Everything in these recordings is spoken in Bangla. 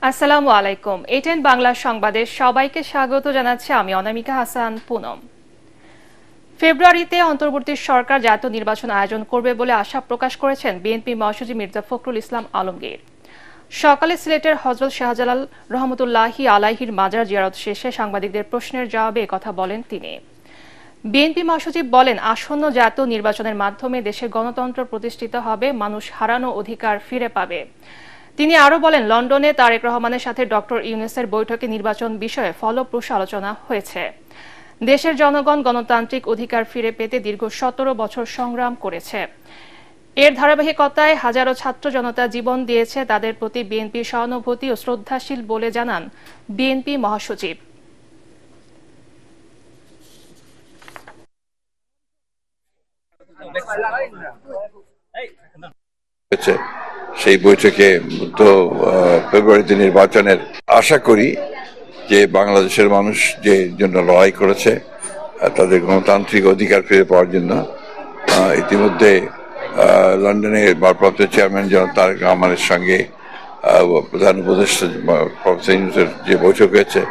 আসসালামু আলাইকুম। এটেন বাংলা সংবাদে সবাইকে স্বাগত জানাচ্ছি আমি অনামিকা হাসান পুনম। ফেব্রুয়ারিতে অন্তর্বর্তী সরকার জাতীয় নির্বাচন আয়োজন করবে বলে আশা প্রকাশ করেছেন বিএনপি মহাসচিব মির্জা ফখরুল ইসলাম আলমগীর। সকালে সিলেটের হযরত শাহজালাল রহমতুল্লাহি আলাইহির মাজার জিয়ারত শেষে সাংবাদিকদের প্রশ্নের জবাবে একথা বলেন তিনি। বিএনপি মহাসচিব বলেন, আসন্ন জাতীয় নির্বাচনের মাধ্যমে দেশে গণতন্ত্র প্রতিষ্ঠিত হবে, মানুষ হারানো অধিকার ফিরে পাবে। তিনি আরও বলেন, লন্ডনে তারেক রহমানের সাথে ডক্টর ইউনূসের বৈঠকে নির্বাচন বিষয়ে ফলপ্রসূ আলোচনা হয়েছে। দেশের জনগণ গণতান্ত্রিক অধিকার ফিরে পেতে দীর্ঘ 17 বছর সংগ্রাম করেছে। এর ধারাবাহিকতায় হাজারো ছাত্র জনতা জীবন দিয়েছে। তাদের প্রতি বিএনপি সহানুভূতি ও শ্রদ্ধাশীল বলে জানান বিএনপি মহাসচিব। সেই বৈঠকে তো ফেব্রুয়ারিতে নির্বাচনের আশা করি যে বাংলাদেশের মানুষ যে জন্য লড়াই করেছে তাদের গণতান্ত্রিক অধিকার ফিরে পাওয়ার জন্য ইতিমধ্যে লন্ডনে ভারপ্রাপ্ত চেয়ারম্যান জনাব তারেক রহমানের সঙ্গে প্রধান উপদেষ্টা প্রফেসর ইউনূসের যে বৈঠক হয়েছে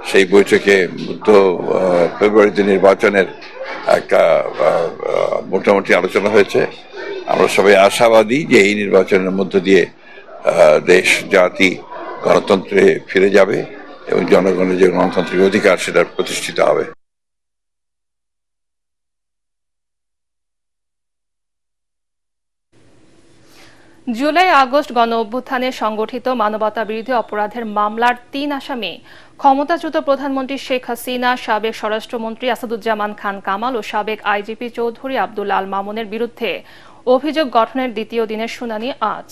সেই বৈঠকে তো ফেব্রুয়ারিতে নির্বাচনের একটা মোটামুটি আলোচনা হয়েছে। আমরা সবাই আশাবাদী যে এই নির্বাচনের মধ্য দিয়ে দেশ জাতি গণতন্ত্রে ফিরে যাবে এবং জনগণের যে গণতান্ত্রিক অধিকার সেটা প্রতিষ্ঠিত হবে। জুলাই আগস্ট গণ অভ্যুত্থানে সংগঠিত মানবতাবিরোধী অপরাধের মামলার 3 আসামি ক্ষমতাচ্যুত প্রধানমন্ত্রী শেখ হাসিনা, সাবেক স্বরাষ্ট্রমন্ত্রী আসাদুজ্জামান খান কামাল ও সাবেক আইজিপি চৌধুরী আব্দুল আল মামুনের বিরুদ্ধে অভিযোগ গঠনের দ্বিতীয় দিনের শুনানি আজ।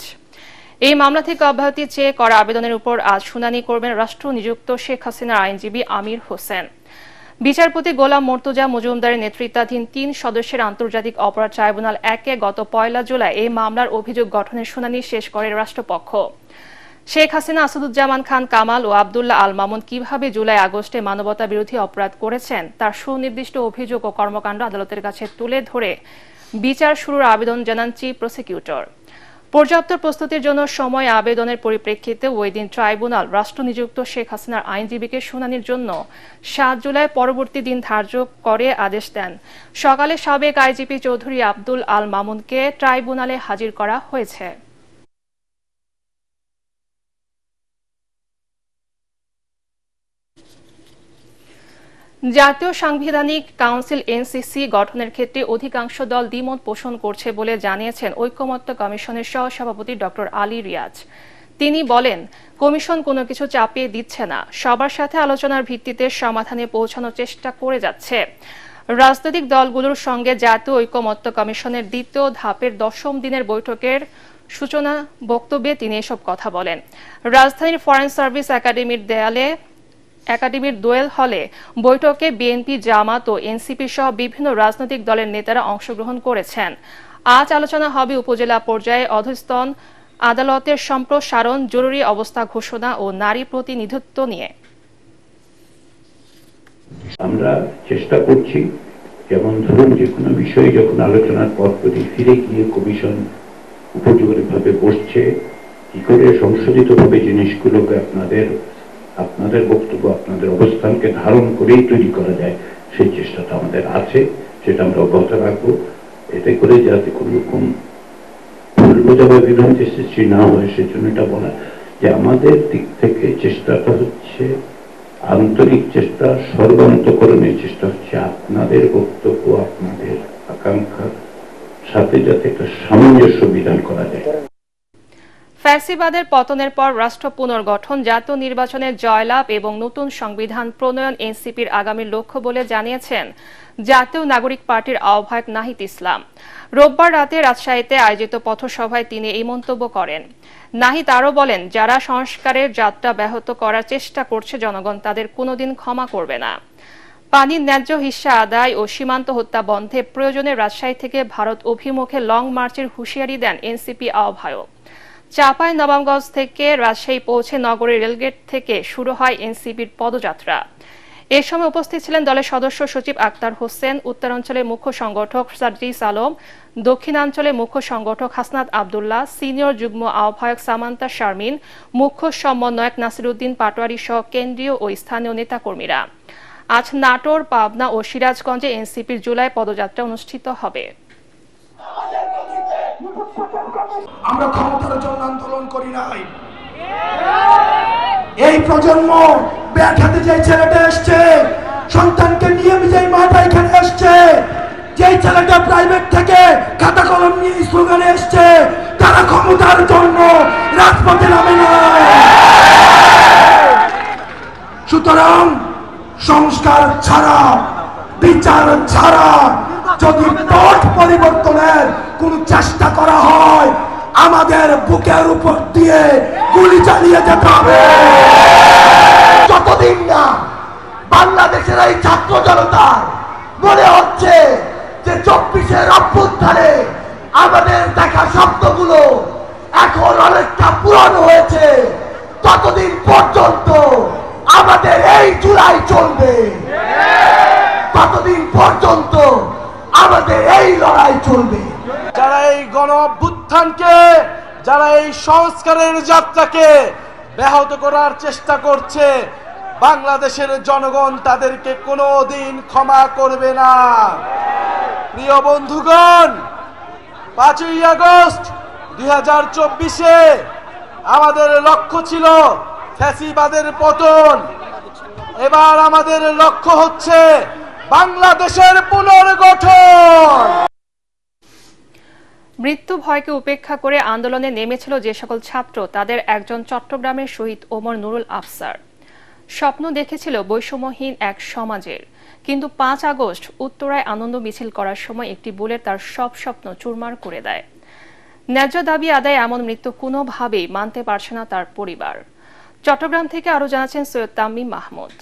এই মামলা থেকে অব্যাহতি চেয়ে করা আবেদনের উপর আজ শুনানি করবেন রাষ্ট্র নিযুক্ত শেখ হাসিনার আইনজীবী আমির হোসেন। বিচারপতি গোলাম মর্তুজা মজুমদারের নেতৃত্বাধীন 3 সদস্যের আন্তর্জাতিক অপরাধ ট্রাইব্যুনাল 1-এ গত 1 জুলাই এই মামলার অভিযোগ গঠনের শুনানি শেষ করে রাষ্ট্রপক্ষ। শেখ হাসিনা, আসাদুজ্জামান খান কামাল ও আব্দুল্লাহ আল মামুন কিভাবে জুলাই আগস্টে মানবতা বিরোধী অপরাধ করেছেন তার সুনির্দিষ্ট অভিযোগ ও কর্মকাণ্ড আদালতের কাছে তুলে ধরে বিচার শুরুর আবেদন জানান চিফ প্রসিকিউটর। পর্যাপ্ত প্রস্তুতির জন্য সময় আবেদনের পরিপ্রেক্ষিতে ওই দিন ট্রাইব্যুনাল রাষ্ট্রনিযুক্ত শেখ হাসিনার আইনজীবীকে শুনানির জন্য 7 জুলাই পরবর্তী দিন ধার্য করে আদেশ দেন। সকালে সাবেক আইজিপি চৌধুরী আব্দুল আল মামুনকে ট্রাইব্যুনালে হাজির করা হয়েছে। জাতীয় সাংবিধানিক কাউন্সিল এনসিসি গঠনের ক্ষেত্রে অধিকাংশ দল দ্বিমত পোষণ করছে বলে জানিয়েছেন ঐকমত্য কমিশনের সহসভাপতি ডক্টর আলী রিয়াজ। তিনি বলেন, কমিশন কোনো কিছু চাপিয়ে দিচ্ছে না, সবার সাথে আলোচনার ভিত্তিতে সমাধানে পৌঁছানোর চেষ্টা করে যাচ্ছে। রাজনৈতিক দলগুলোর সঙ্গে জাতীয় ঐকমত্য কমিশনের দ্বিতীয় ধাপের 10ম দিনের বৈঠকের সূচনা বক্তব্যে তিনি এসব কথা বলেন। রাজধানীর ফরেন সার্ভিস একাডেমির দোয়েল হলে বৈঠকে বিএনপি, জামাত ও এনসিপি সহ বিভিন্ন রাজনৈতিক দলের নেতারা অংশগ্রহণ করেছেন। আজ আলোচনা হবে উপজেলা পর্যায়ে অধস্তন আদালতের সম্প্রসারণ, জরুরি অবস্থা ঘোষণা ও নারী প্রতিনিধিত্ব নিয়ে। আমরা চেষ্টা করছি, যেমন ধরুন যে কোনো বিষয়ে যখন আলোচনার পরপরই ফিরে গিয়ে কমিশন উপযোগীভাবে বসছে, কি করে সংশোধিতভাবে জিনিসগুলোকে আপনাদের বক্তব্য, আপনাদের অবস্থানকে ধারণ করেই তৈরি করা যায়, সেই চেষ্টাটা আমাদের আছে, সেটা আমরা অব্যাহত রাখবো। এতে করে যাতে কোনো রকম ভুল বোঝা বা বিভ্রান্তির সৃষ্টি না হয় সেজন্য এটা বলা যে আমাদের দিক থেকে চেষ্টাটা হচ্ছে আন্তরিক চেষ্টা, সর্বান্তকরণের চেষ্টা হচ্ছে আপনাদের বক্তব্য, আপনাদের আকাঙ্ক্ষার সাথে যাতে একটা সামঞ্জস্য বিধান করা যায়। ফ্যাসিবাদের পতনের পর রাষ্ট্র পুনর্গঠন, জাতীয় নির্বাচনের জয়লাভ এবং নতুন সংবিধান প্রণয়ন এনসিপির আগামী লক্ষ্য বলে জানিয়েছেন জাতীয় নাগরিক পার্টির আহ্বায়ক নাহিদ ইসলাম। রোববার রাতে রাজশাহীতে আয়োজিত পথসভায় তিনি এই মন্তব্য করেন। নাহিদ আরও বলেন, যারা সংস্কারের যাত্রা ব্যাহত করার চেষ্টা করছে জনগণ তাদের কোনোদিন ক্ষমা করবে না। পানির ন্যায্য হিস্যা আদায় ও সীমান্ত হত্যা বন্ধে প্রয়োজনে রাজশাহী থেকে ভারত অভিমুখে লং মার্চের হুঁশিয়ারি দেন এনসিপি আহ্বায়ক। চাঁপাইনবাবগঞ্জ থেকে রাজশাহী পৌঁছে নগরের রেলগেট থেকে শুরু হয় এনসিপির পদযাত্রা। এ সময় উপস্থিত ছিলেন দলের সদস্য সচিব আক্তার হোসেন, উত্তরাঞ্চলের মুখ্য সংগঠক সার্জিস আলম, দক্ষিণাঞ্চলের মুখ্য সংগঠক হাসনাত আব্দুল্লাহ, সিনিয়র যুগ্ম আহ্বায়ক সামান্তা শারমিন, মুখ্য সমন্বয়ক নাসিরউদ্দিন পাটোয়ারি সহ কেন্দ্রীয় ও স্থানীয় নেতাকর্মীরা। আজ নাটোর, পাবনা ও সিরাজগঞ্জে এনসিপির জুলাই পদযাত্রা অনুষ্ঠিত হবে। আমরা ক্ষমতার জন্য আন্দোলন করি নাই। এই প্রজন্ম ব্যাট হাতে যে ছেলেটা এসছে, সন্তানকে নিয়ে যে মাটা এখানে এসছে, যে ছেলেটা প্রাইভেট থেকে খাতা কলম নিয়ে স্লোগানে এসছে, তারা ক্ষমতার জন্য রাজপথে নামে নাই। সুতরাং সংস্কার ছাড়া, বিচার ছাড়া যদি পথ পরিবর্তনের কোন চেষ্টা করা হয়, আমাদের বুকের উপর দিয়ে গুলি চালিয়ে যেতে হবে। যতদিন না বাংলাদেশের এই ছাত্র জনতার মনে হচ্ছে যে 24-এর অভ্যুত্থানে আমাদের দেখা শব্দগুলো এখন অনেকটা পুরনো হয়েছে, ততদিন পর্যন্ত আমাদের এই জুলাই চলবে, ততদিন পর্যন্ত আমাদের এই লড়াই চলবে। যারা এই গণ অভ্যুত্থানকে, যারা এই সংস্কারের যাত্রাকে ব্যাহত করার চেষ্টা করছে, বাংলাদেশের জনগণ তাদেরকে কোনোদিন ক্ষমা করবে না। প্রিয় বন্ধুগণ, 5ই আগস্ট 2024-এ আমাদের লক্ষ্য ছিল ফ্যাসিবাদের পতন। এবার আমাদের লক্ষ্য হচ্ছে বাংলাদেশের পুনর্গঠন। মৃত্যু ভয়কে উপেক্ষা করে আন্দোলনে নেমেছিল যে সকল ছাত্র, তাদের একজন চট্টগ্রামের শহীদ ওমর নুরুল আফসার। স্বপ্ন দেখেছিল বৈষম্যহীন এক সমাজের, কিন্তু 5 আগস্ট উত্তরায় আনন্দ মিছিল করার সময় একটি বুলেট তার সব স্বপ্ন চুরমার করে দেয়। ন্যায্য দাবি আদায় এমন মৃত্যু কোনোভাবেই মানতে পারছে না তার পরিবার। চট্টগ্রাম থেকে আরো জানাচ্ছেন সৈয়দ তামিম মাহমুদ।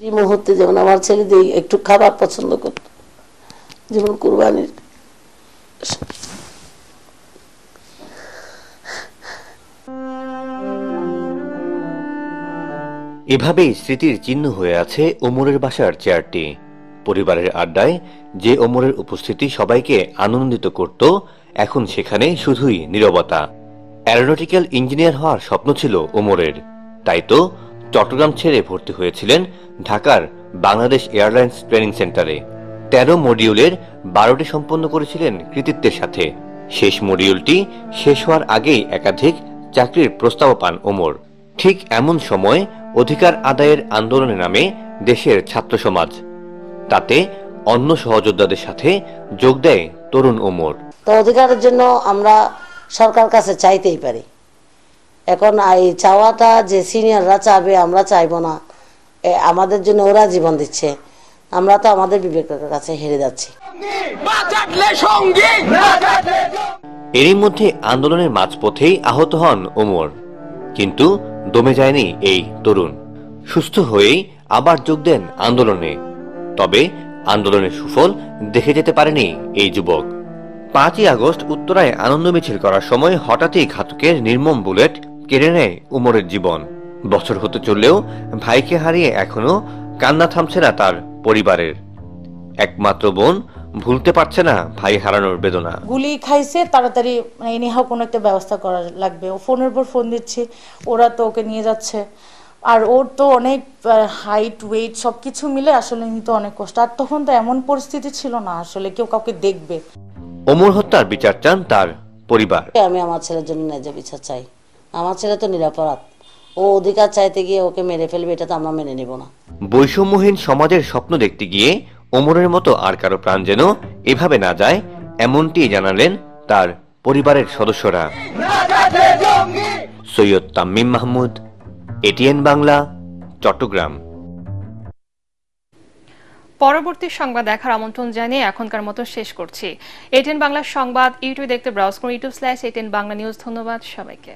এই মুহূর্তে যেমন আমার ছেলে একটু খাবার পছন্দ করত, যেমন কুরবানির এভাবেই স্মৃতির চিহ্ন হয়ে আছে ওমরের বাসার চেয়ারটি। পরিবারের আড্ডায় যে ওমরের উপস্থিতি সবাইকে আনন্দিত করত, এখন সেখানে শুধুই নীরবতা। অ্যারোনটিক্যাল ইঞ্জিনিয়ার হওয়ার স্বপ্ন ছিল ওমরের, তাই তো চট্টগ্রাম ছেড়ে ভর্তি হয়েছিলেন ঢাকার বাংলাদেশ এয়ারলাইন্স ট্রেনিং সেন্টারে। 13 মডিউলের 12টি সম্পন্ন করেছিলেন কৃতিত্বের সাথে। শেষ মডিউলটি শেষ হওয়ার আগেই একাধিক চাকরির প্রস্তাব পান ওমর। ঠিক এমন সময় অধিকার আদায়ের আন্দোলনে নামে দেশের ছাত্র সমাজ। তাতে অন্য সহযোদ্ধাদের সাথে যোগ দেয় তরুণ ওমর। তো অধিকারের জন্য আমরা সরকার কাছে চাইতেই পারি। এখন এই চাওয়াটা যে সিনিয়ররা চাবে, আমরা চাইবো না। আমাদের জন্য ওরা জীবন দিচ্ছে, আমরা তো আমাদের বিবেকের কাছে হেরে যাচ্ছি। এরই মধ্যে আন্দোলনের মাঝপথেই আহত হন ওমর, কিন্তু দমে যায়নি এই তরুণ। সুস্থ হয়েই আবার যোগ দেন আন্দোলনে। তবে আন্দোলনের সুফল দেখে যেতে পারেনি এই যুবক। 5ই আগস্ট উত্তরায় আনন্দ মিছিল করার সময় হঠাৎই ঘাতকের নির্মম বুলেট কেড়ে নেয় ওমরের জীবন। বছর হতে চললেও ভাইকে হারিয়ে এখনো কান্না থামছে না তার পরিবারের। একমাত্র বোন ভুলতে পারছে না ভাই হারানোর বেদনা। গুলি খাইছে, তাড়াতাড়ি এনিহাও কোনো একটা ব্যবস্থা করা লাগবে। ও ফোনের পর ফোন দিচ্ছে, ওরা তো ওকে নিয়ে যাচ্ছে। আর ওর তো অনেক হাইট, ওয়েট সবকিছু মিলে আসলে নিতে অনেক কষ্ট। আর তখন তো এমন পরিস্থিতি ছিল না আসলে কেউ কাউকে দেখবে। ওমর হত্যার বিচার চান তার পরিবার। আমি আমার ছেলের জন্য ন্যায্য বিচার চাই। আমার ছেলে তো নিরাপরাধ, ও অধিকার চাইতে গিয়ে ওকে মেরে ফেলবে, এটা তো আমরা মেনে নেব না। বৈষম্যহীন সমাজের স্বপ্ন দেখতে গিয়ে ওমরের মতো আর কারো প্রাণ যেন এভাবে না যায়, এমনটি জানালেন তার পরিবারের সদস্যরা। সৈয়দ তামিম মাহমুদ, এটিএন বাংলা, চট্টগ্রাম। পরবর্তী সংবাদ দেখার আমন্ত্রণ জানিয়ে এখনকার মতো শেষ করছি। এটিএন বাংলা সংবাদ ইউটিউবে দেখতে ব্রাউজ করুন, youtube/ATN Bangla News। ধন্যবাদ সবাইকে।